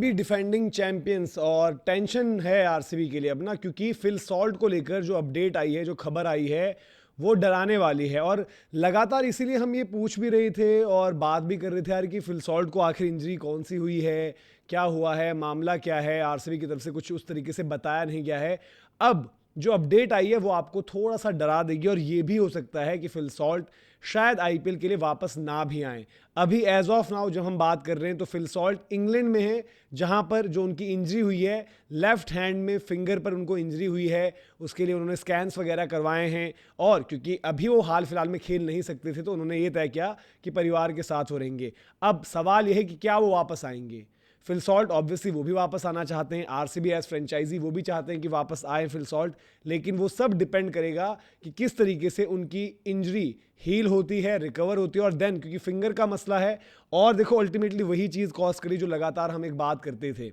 RCB defending champions और tension है RCB के लिए अब ना, क्योंकि फिल सॉल्ट को लेकर जो अपडेट आई है, जो खबर आई है, वो डराने वाली है। और लगातार इसीलिए हम ये पूछ भी रहे थे और बात भी कर रहे थे यार कि फिल सॉल्ट को आखिर इंजरी कौन सी हुई है, क्या हुआ है, मामला क्या है। आरसीबी की तरफ से कुछ उस तरीके से बताया नहीं गया है। अब जो अपडेट आई है वो आपको थोड़ा सा डरा देगी और ये भी हो सकता है कि फिल सॉल्ट शायद आईपीएल के लिए वापस ना भी आए। अभी एज ऑफ नाउ जब हम बात कर रहे हैं तो फिल सॉल्ट इंग्लैंड में है, जहां पर जो उनकी इंजरी हुई है, लेफ्ट हैंड में फिंगर पर उनको इंजरी हुई है, उसके लिए उन्होंने स्कैन्स वगैरह करवाए हैं। और क्योंकि अभी वो हाल फिलहाल में खेल नहीं सकते थे तो उन्होंने ये तय किया कि परिवार के साथ वो रहेंगे। अब सवाल यह है कि क्या वो वापस आएंगे। फिल सॉल्ट ऑब्वियसली वो भी वापस आना चाहते हैं, आरसीबी एज फ्रेंचाइजी वो भी चाहते हैं कि वापस आए फिल सॉल्ट, लेकिन वो सब डिपेंड करेगा कि किस तरीके से उनकी इंजरी हील होती है, रिकवर होती है। और देन क्योंकि फिंगर का मसला है, और देखो अल्टीमेटली वही चीज़ कॉज करी जो लगातार हम एक बात करते थे।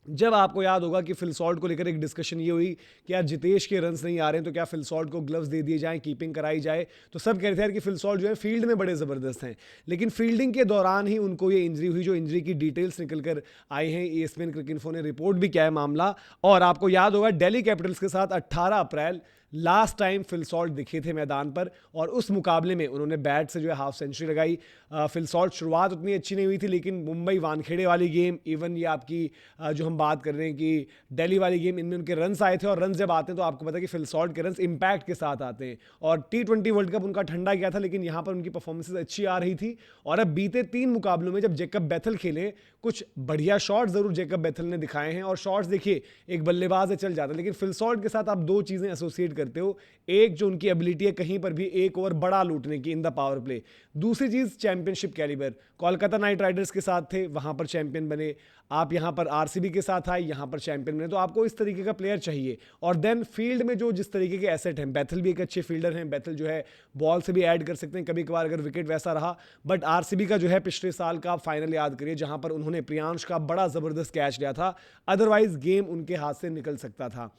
जब आपको याद होगा कि फिल सॉल्ट को लेकर एक डिस्कशन ये हुई कि यार जितेश के रन्स नहीं आ रहे हैं तो क्या फिल सॉल्ट को ग्लव्स दे दिए जाएं, कीपिंग कराई जाए। तो सब कह रहे थे यार कि फिल सॉल्ट जो है फील्ड में बड़े ज़बरदस्त हैं, लेकिन फील्डिंग के दौरान ही उनको ये इंजरी हुई, जो इंजरी की डिटेल्स निकल कर आई हैं। ESPN क्रिकइन्फो ने रिपोर्ट भी किया है मामला। और आपको याद होगा दिल्ली कैपिटल्स के साथ 18 अप्रैल लास्ट टाइम फिल सॉल्ट दिखे थे मैदान पर, और उस मुकाबले में उन्होंने बैट से जो है हाफ सेंचुरी लगाई। फिल सॉल्ट शुरुआत उतनी अच्छी नहीं हुई थी, लेकिन मुंबई वानखेड़े वाली गेम, इवन ये आपकी जो हम बात कर रहे हैं कि दिल्ली वाली गेम, इनमें उनके रन्स आए थे। और रन्स जब आते हैं तो आपको पता है कि फिल सॉल्ट के रन्स इंपैक्ट के साथ आते हैं। और T20 वर्ल्ड कप उनका ठंडा गया था, लेकिन यहाँ पर उनकी परफॉर्मेंसेज अच्छी आ रही थी। और अब बीते 3 मुकाबलों में जब जेकब बेथल खेले, कुछ बढ़िया शॉट्स जरूर जेकब बेथल ने दिखाए हैं। और शॉट्स देखिए, एक बल्लेबाज है चल जाता है, लेकिन फिल सॉल्ट के साथ आप दो चीज़ें एसोसिएट करते हो। एक जो उनकी एबिलिटी है कहीं पर भी एक ओवर बड़ा लूटने की इन द पावर प्ले, दूसरी चीज़ championship calibre. Kolkata Knight Riders के साथ थे, वहां पर चैंपियन बने। आप यहां पर आरसीबी के साथ आए, यहां पर चैंपियन बने। तो आपको इस तरीके का प्लेयर चाहिए। और देन फील्ड में जो जिस तरीके के एसेट हैं, बेथल भी एक अच्छे फील्डर हैं। बेथल जो है बॉल से भी ऐड कर सकते हैं कभी कभार अगर विकेट वैसा रहा। बट आरसीबी का जो है पिछले साल का फाइनल याद करिए, जहां पर उन्होंने प्रियांश का बड़ा जबरदस्त कैच लिया था, अदरवाइज गेम उनके हाथ से निकल सकता था।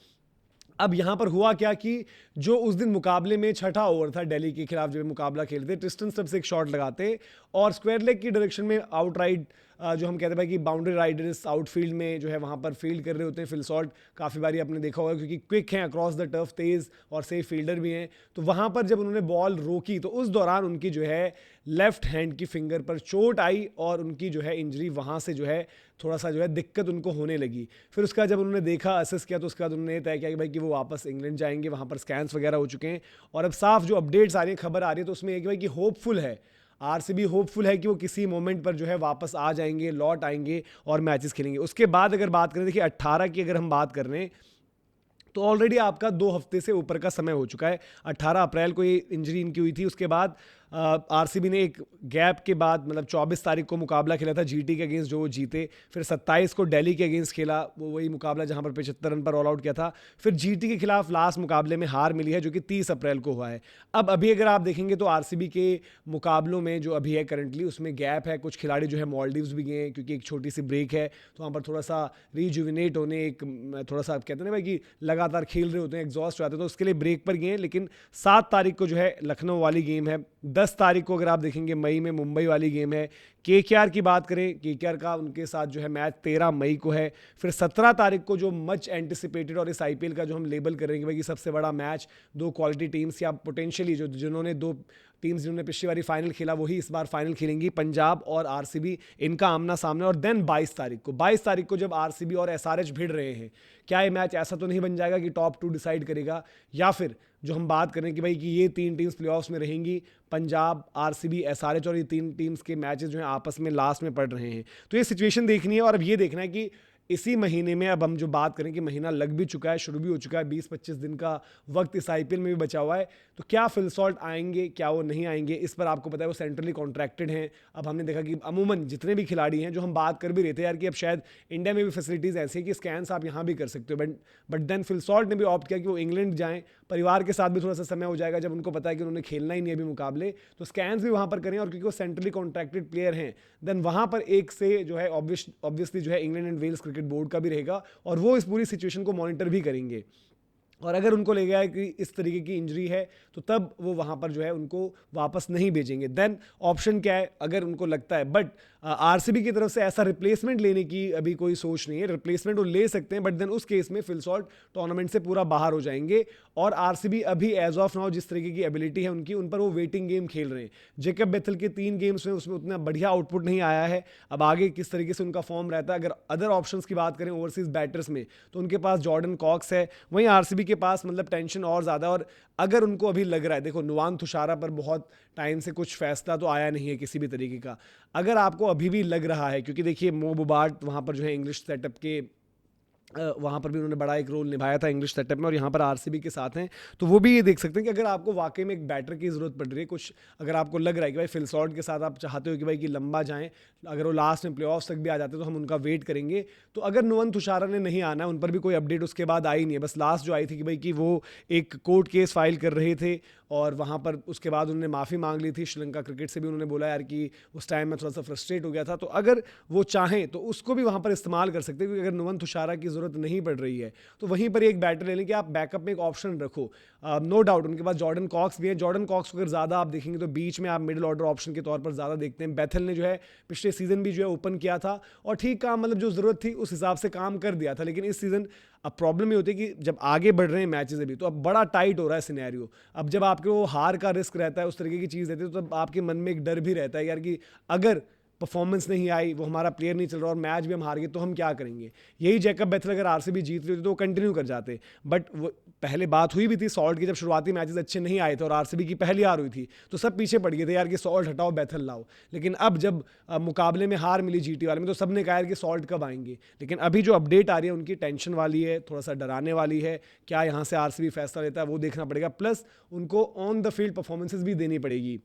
अब यहां पर हुआ क्या कि जो उस दिन मुकाबले में छठा ओवर था, दिल्ली के खिलाफ जब मुकाबला खेलते, ट्रिस्टन स्टब्स से एक शॉट लगाते और स्क्वायर लेग की डायरेक्शन में आउटराइट, जो हम कहते हैं कि बाउंड्री राइडर्स आउटफील्ड में जो है वहां पर फील्ड कर रहे होते हैं। फिल सॉल्ट काफ़ी बारी आपने देखा होगा, क्योंकि क्विक हैं, अक्रॉस द टर्फ तेज और सेफ फील्डर भी हैं। तो वहां पर जब उन्होंने बॉल रोकी तो उस दौरान उनकी जो है लेफ्ट हैंड की फिंगर पर चोट आई और उनकी जो है इंजरी वहां से जो है थोड़ा सा जो है दिक्कत उनको होने लगी। फिर उसका जब उन्होंने देखा, असेस किया, तो उसके बाद उन्होंने तय किया कि भाई कि वो वापस इंग्लैंड जाएंगे। वहां पर स्कैन्स वगैरह हो चुके हैं और अब साफ जो अपडेट्स आ रही है, खबर आ रही है, तो उसमें एक भाई कि होपफुल है, आरसीबी होपफुल है कि वो किसी मोमेंट पर जो है वापस आ जाएंगे, लौट आएंगे और मैचेस खेलेंगे। उसके बाद अगर बात करें, देखिए 18 की अगर हम बात कर रहे हैं तो ऑलरेडी आपका 2 हफ्ते से ऊपर का समय हो चुका है। 18 अप्रैल को ये इंजरी इनकी हुई थी। उसके बाद आरसीबी ने एक गैप के बाद, मतलब 24 तारीख को मुकाबला खेला था जीटी के अगेंस्ट, जो वो जीते। फिर 27 को दिल्ली के अगेंस्ट खेला, वो वही मुकाबला जहां पर 75 रन पर ऑल आउट किया था। फिर जीटी के खिलाफ लास्ट मुकाबले में हार मिली है, जो कि 30 अप्रैल को हुआ है। अब अभी अगर आप देखेंगे तो आरसीबी के मुकाबलों में जो अभी है करंटली, उसमें गैप है। कुछ खिलाड़ी जो है मॉलडीव्स भी गए हैं, क्योंकि एक छोटी सी ब्रेक है, तो वहाँ पर थोड़ा सा रिजुविनेट होने, एक थोड़ा सा आप कहते हैं ना भाई कि लगातार खेल रहे होते हैं, एग्जॉस्ट हो जाते हैं, तो उसके लिए ब्रेक पर गए हैं। लेकिन 7 तारीख को जो है लखनऊ वाली गेम है। 10 तारीख को अगर आप देखेंगे मई में मुंबई वाली गेम है। केकेआर की बात करें, केकेआर का उनके साथ जो है मैच 13 मई को है। फिर 17 तारीख को जो मच एंटिसिपेटेड और इस आईपीएल का जो हम लेबल करेंगे भाई कि सबसे बड़ा मैच, 2 क्वालिटी टीम्स या पोटेंशियली जिन्होंने 2 टीम्स जिन्होंने पिछली बारी फाइनल खेला वही इस बार फाइनल खेलेंगी, पंजाब और आरसीबी, इनका आमना सामने। और देन 22 तारीख को जब आरसीबी और एसआरएच भिड़ रहे हैं, क्या ये मैच ऐसा तो नहीं बन जाएगा कि टॉप 2 डिसाइड करेगा, या फिर जो हम बात करें कि भाई कि ये 3 टीम्स प्लेऑफ्स में रहेंगी, पंजाब, आरसीबी, एसआरएच, और ये 3 टीम्स के मैचेस जो हैं आपस में लास्ट में पड़ रहे हैं। तो ये सिचुएशन देखनी है। और अब ये देखना है कि इसी महीने में, अब हम जो बात करें कि महीना लग भी चुका है, शुरू भी हो चुका है, 20-25 दिन का वक्त इस आईपीएल में भी बचा हुआ है, तो क्या फिल सॉल्ट आएंगे, क्या वो नहीं आएंगे, इस पर आपको पता है वो सेंट्रली कॉन्ट्रैक्टेड हैं। अब हमने देखा कि अमूमन जितने भी खिलाड़ी हैं, जो हम बात कर भी रहे थे यार कि अब शायद इंडिया में भी फैसिलिटीज़ ऐसी है कि स्कैन्स आप यहाँ भी कर सकते हो, बट देन फिल सॉल्ट ने भी ऑप्ट किया कि वो इंग्लैंड जाएं, परिवार के साथ भी थोड़ा सा समय हो जाएगा, जब उनको पता है कि उन्होंने खेलना ही नहीं अभी मुकाबले, तो स्कैन्स भी वहाँ पर करें। और क्योंकि वो सेंट्रली कॉन्ट्रैक्टेड प्लेयर हैं, देन वहाँ पर एक से जो है ऑब्वियसली जो है England and Wales cricket board का भी रहेगा, और वो इस पूरी सिचुएशन को मॉनिटर भी करेंगे। और अगर उनको लगे है कि इस तरीके की इंजरी है, तो तब वो वहाँ पर जो है उनको वापस नहीं भेजेंगे। देन ऑप्शन क्या है, अगर उनको लगता है, बट आरसीबी की तरफ से ऐसा रिप्लेसमेंट लेने की अभी कोई सोच नहीं है। रिप्लेसमेंट वो ले सकते हैं, बट देन उस केस में फिल सॉल्ट टूर्नामेंट से पूरा बाहर हो जाएंगे। और आरसीबी अभी एज ऑफ नाउ जिस तरीके की एबिलिटी है उनकी, उन पर वो वेटिंग गेम खेल रहे हैं। जेकब बेथल के 3 गेम्स में उसमें उतना बढ़िया आउटपुट नहीं आया है। अब आगे किस तरीके से उनका फॉर्म रहता है, अगर अदर ऑप्शंस की बात करें ओवरसीज बैटर्स में, तो उनके पास जॉर्डन कॉक्स है। वहीं आरसीबी के पास मतलब टेंशन और ज़्यादा। और अगर उनको अभी लग रहा है, देखो नुवान तुषारा पर बहुत टाइम से कुछ फैसला तो आया नहीं है किसी भी तरीके का। अगर आपको अभी भी लग रहा है, क्योंकि देखिए मो बुबार्ट वहाँ पर जो है इंग्लिश सेटअप के वहाँ पर भी उन्होंने बड़ा एक रोल निभाया था इंग्लिश सेटअप में, और यहाँ पर आरसीबी के साथ हैं, तो वो भी ये देख सकते हैं कि अगर आपको वाकई में एक बैटर की ज़रूरत पड़ रही है, कुछ अगर आपको लग रहा है कि भाई फिल सॉल्ट के साथ आप चाहते हो कि भाई कि लंबा जाएं, अगर वो लास्ट में प्लेऑफ्स तक भी आ जाते हैं तो हम उनका वेट करेंगे। तो अगर नुवन तुषारा ने नहीं आना है, उन पर भी कोई अपडेट उसके बाद आई नहीं है, बस लास्ट जो आई थी कि भाई कि वो एक कोर्ट केस फाइल कर रहे थे, और वहाँ पर उसके बाद उन्होंने माफ़ी मांग ली थी। श्रीलंका क्रिकेट से भी उन्होंने बोला यार कि उस टाइम में थोड़ा सा फ्रस्ट्रेट हो गया था, तो अगर वो चाहें तो उसको भी वहाँ पर इस्तेमाल कर सकते हैं। क्योंकि अगर नुवन तुषारा की ज़रूरत नहीं पड़ रही है तो वहीं पर एक बैटर ले लें कि आप बैकअप में एक ऑप्शन रखो। नो डाउट उनके पास जॉर्डन कॉक्स भी है। जॉर्डन कॉक्स को अगर ज़्यादा आप देखेंगे तो बीच में आप मिडिल ऑर्डर ऑप्शन के तौर पर ज़्यादा देखते हैं। बेथल ने जो है पिछले सीजन भी जो है ओपन किया था, और ठीक काम मतलब जो ज़रूरत थी उस हिसाब से काम कर दिया था। लेकिन इस सीज़न अब प्रॉब्लम ये होती है कि जब आगे बढ़ रहे हैं मैचेस अभी, तो अब बड़ा टाइट हो रहा है सिनेरियो। अब जब आपके वो हार का रिस्क रहता है, उस तरीके की चीज़ रहती है, तो तब आपके मन में एक डर भी रहता है यार कि अगर परफॉर्मेंस नहीं आई, वो हमारा प्लेयर नहीं चल रहा और मैच भी हम हार गए तो हम क्या करेंगे। यही जैकब बेथल अगर आरसीबी जीत रही होती तो वो कंटिन्यू कर जाते, बट वो पहले बात हुई भी थी सॉल्ट की, जब शुरुआती मैचेस अच्छे नहीं आए थे और आरसीबी की पहली हार हुई थी तो सब पीछे पड़ गए थे यार कि सॉल्ट हटाओ बेथल लाओ। लेकिन अब जब मुकाबले में हार मिली जीटी वाले में, तो सबने कहा यार कि सॉल्ट कब आएंगे। लेकिन अभी जो अपडेट आ रही है उनकी टेंशन वाली है, थोड़ा सा डराने वाली है। क्या यहाँ से आरसीबी फैसला लेता है वो देखना पड़ेगा, प्लस उनको ऑन द फील्ड परफॉर्मेंसेज भी देनी पड़ेगी।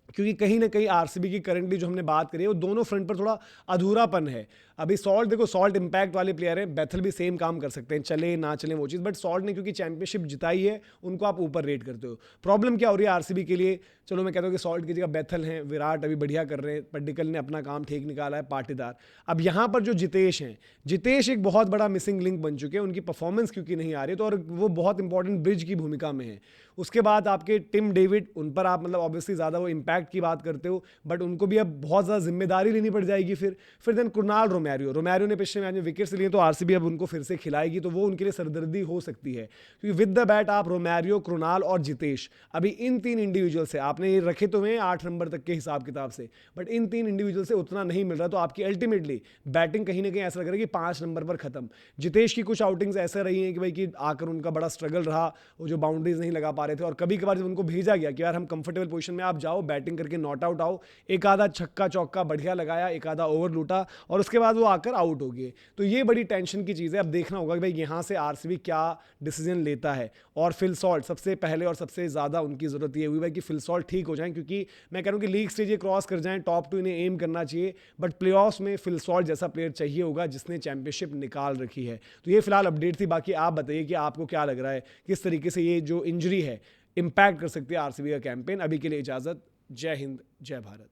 क्योंकि कहीं ना कहीं आरसीबी की करंटली जो हमने बात करी है वो दोनों फ्रंट पर थोड़ा अधूरापन है। अभी सॉल्ट देखो, सॉल्ट इंपैक्ट वाले प्लेयर हैं, बेथल भी सेम काम कर सकते हैं, चले ना चले वो चीज़, बट सॉल्ट ने क्योंकि चैंपियनशिप जिताई है उनको आप ऊपर रेट करते हो। प्रॉब्लम क्या हो रही है आरसीबी के लिए, चलो मैं कहता हूँ कि सॉल्ट की जगह बेथल हैं, विराट अभी बढ़िया कर रहे हैं, पड्डिकल ने अपना काम ठीक निकाला है, पाटीदार। अब यहाँ पर जो जितेश हैं, जितेश एक बहुत बड़ा मिसिंग लिंक बन चुके हैं, उनकी परफॉर्मेंस क्योंकि नहीं आ रही, तो और वो बहुत इंपॉर्टेंट ब्रिज की भूमिका में है। उसके बाद आपके टिम डेविड, उन पर आप मतलब ऑब्वियसली ज़्यादा वो इंपैक्ट की बात करते हो, बट उनको भी अब बहुत ज़्यादा जिम्मेदारी लेनी पड़ जाएगी। फिर देन कुणाल रोमैरियो ने पिछले मैच में विकेट्स लिए, तो आरसीबी अब उनको फिर से खिलाएगी, तो वो उनके लिए सरदर्दी हो सकती है। क्योंकि विद द बैट आप रोमैरियो, कृणाल और जितेश, अभी इन 3 इंडिविजुअल से आपने ये रखे तो हैं 8 नंबर तक के हिसाब किताब से, बट इन 3 इंडिविजुअल से उतना नहीं मिल रहा, तो आपकी अल्टीमेटली बैटिंग कहीं ना कहीं ऐसा लग रहा है कि 5 नंबर पर खत्म। जितेश की कुछ आउटिंग्स ऐसे रही हैं कि भाई कि आकर उनका बड़ा स्ट्रगल रहा, वो जो बाउंड्रीज नहीं लगा पा रहे थे, और कभी कभार जब उनको भेजा गया कि यार हम कंफर्टेबल पोजीशन में आप जाओ बैटिंग करके नॉट आउट आओ, एक आधा छक्का चौका बढ़िया लगाया, एक आधा ओवर लूटा, और उसके बाद वो आकर आउट हो गए। तो ये बड़ी टेंशन की चीज़ है। अब देखना होगा कि भाई यहाँ से आरसीबी क्या डिसीजन लेता है। और फिल सॉल्ट सबसे पहले और सबसे ज़्यादा उनकी ज़रूरत ये हुई है कि फिल सॉल्ट ठीक हो जाएं, क्योंकि मैं कह रहा हूँ कि लीग स्टेज ये क्रॉस कर जाएं, टॉप 2 इन्हें एम करना चाहिए, बट प्लेऑफ्स में फिल सॉल्ट जैसा प्लेयर चाहिए होगा जिसने चैंपियनशिप निकाल रखी है। तो ये फिलहाल अपडेट थी, बाकी आप बताइए कि आपको क्या लग रहा है, किस तरीके से ये जो इंजरी है इंपैक्ट कर सकती है आरसीबी का कैंपेन। अभी के लिए इजाज़त, जय हिंद जय भारत।